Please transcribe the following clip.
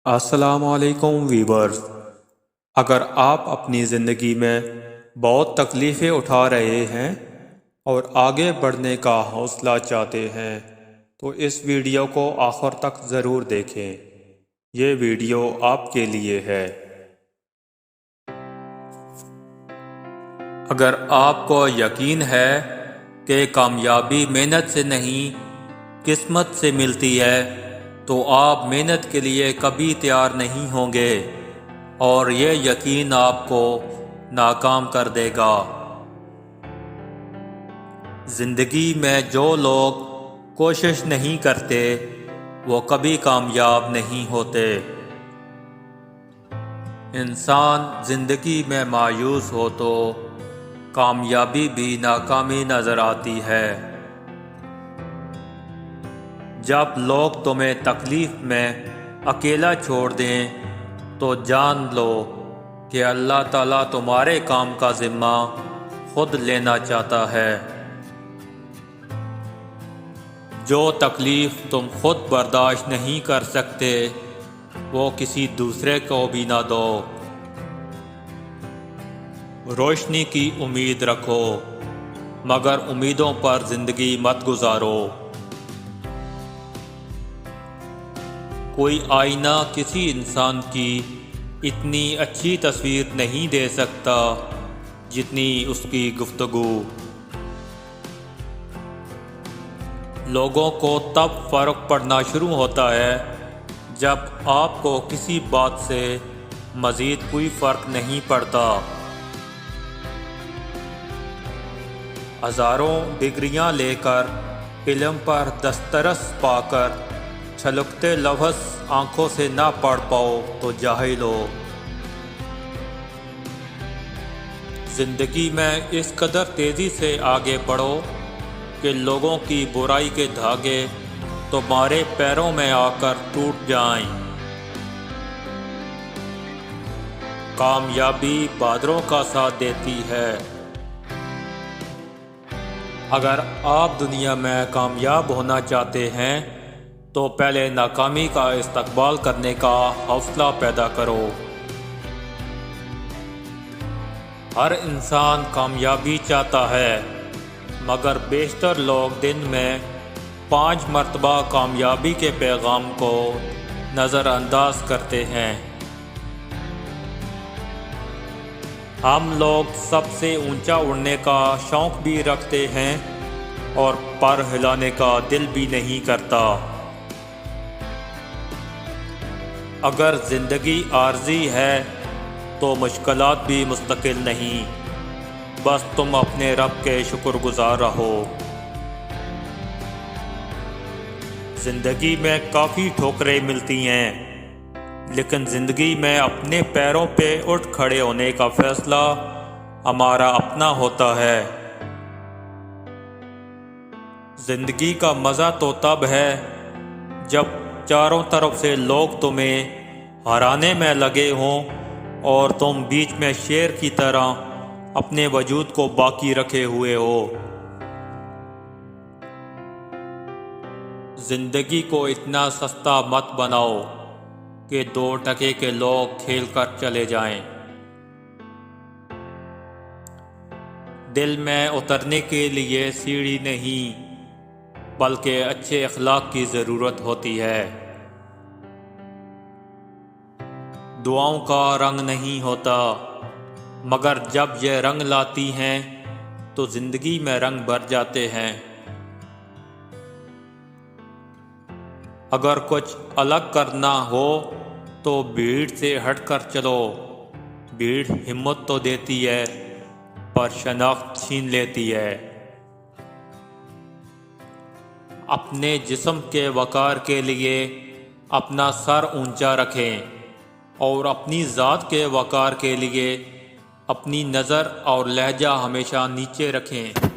السلام علیکم ویورز۔ اگر آپ اپنی زندگی میں بہت تکلیفیں اٹھا رہے ہیں اور آگے بڑھنے کا حوصلہ چاہتے ہیں تو اس ویڈیو کو آخر تک ضرور دیکھیں۔ یہ ویڈیو آپ کے لیے ہے۔ اگر آپ کو یقین ہے کہ کامیابی محنت سے نہیں قسمت سے ملتی ہے تو آپ محنت کے لیے کبھی تیار نہیں ہوں گے اور یہ یقین آپ کو ناکام کر دے گا۔ زندگی میں جو لوگ کوشش نہیں کرتے وہ کبھی کامیاب نہیں ہوتے۔ انسان زندگی میں مایوس ہو تو کامیابی بھی ناکامی نظر آتی ہے۔ جب لوگ تمہیں تکلیف میں اکیلا چھوڑ دیں تو جان لو کہ اللہ تعالیٰ تمہارے کام کا ذمہ خود لینا چاہتا ہے۔ جو تکلیف تم خود برداشت نہیں کر سکتے وہ کسی دوسرے کو بھی نہ دو۔ روشنی کی امید رکھو مگر امیدوں پر زندگی مت گزارو۔ کوئی آئینہ کسی انسان کی اتنی اچھی تصویر نہیں دے سکتا جتنی اس کی گفتگو۔ لوگوں کو تب فرق پڑنا شروع ہوتا ہے جب آپ کو کسی بات سے مزید کوئی فرق نہیں پڑتا۔ ہزاروں ڈگریاں لے کر علم پر دسترس پا کر چھلکتے لفظ آنکھوں سے نہ پڑھ پاؤ تو جاہل ہو۔ زندگی میں اس قدر تیزی سے آگے بڑھو کہ لوگوں کی برائی کے دھاگے تمہارے پیروں میں آ کر ٹوٹ جائیں۔ کامیابی بہادروں کا ساتھ دیتی ہے۔ اگر آپ دنیا میں کامیاب ہونا چاہتے ہیں تو پہلے ناکامی کا استقبال کرنے کا حوصلہ پیدا کرو۔ ہر انسان کامیابی چاہتا ہے مگر بیشتر لوگ دن میں 5 مرتبہ کامیابی کے پیغام کو نظر انداز کرتے ہیں۔ ہم لوگ سب سے اونچا اڑنے کا شوق بھی رکھتے ہیں اور پر ہلانے کا دل بھی نہیں کرتا۔ اگر زندگی عارضی ہے تو مشکلات بھی مستقل نہیں، بس تم اپنے رب کے شکر گزار رہو۔ زندگی میں کافی ٹھوکریں ملتی ہیں لیکن زندگی میں اپنے پیروں پہ اٹھ کھڑے ہونے کا فیصلہ ہمارا اپنا ہوتا ہے۔ زندگی کا مزہ تو تب ہے جب چاروں طرف سے لوگ تمہیں ہرانے میں لگے ہوں اور تم بیچ میں شیر کی طرح اپنے وجود کو باقی رکھے ہوئے ہو۔ زندگی کو اتنا سستا مت بناؤ کہ 2 ٹکے کے لوگ کھیل کر چلے جائیں۔ دل میں اترنے کے لیے سیڑھی نہیں بلکہ اچھے اخلاق کی ضرورت ہوتی ہے۔ دعاؤں کا رنگ نہیں ہوتا مگر جب یہ رنگ لاتی ہیں تو زندگی میں رنگ بھر جاتے ہیں۔ اگر کچھ الگ کرنا ہو تو بھیڑ سے ہٹ کر چلو۔ بھیڑ ہمت تو دیتی ہے پر شناخت چھین لیتی ہے۔ اپنے جسم کے وقار کے لیے اپنا سر اونچا رکھیں اور اپنی ذات کے وقار کے لیے اپنی نظر اور لہجہ ہمیشہ نیچے رکھیں۔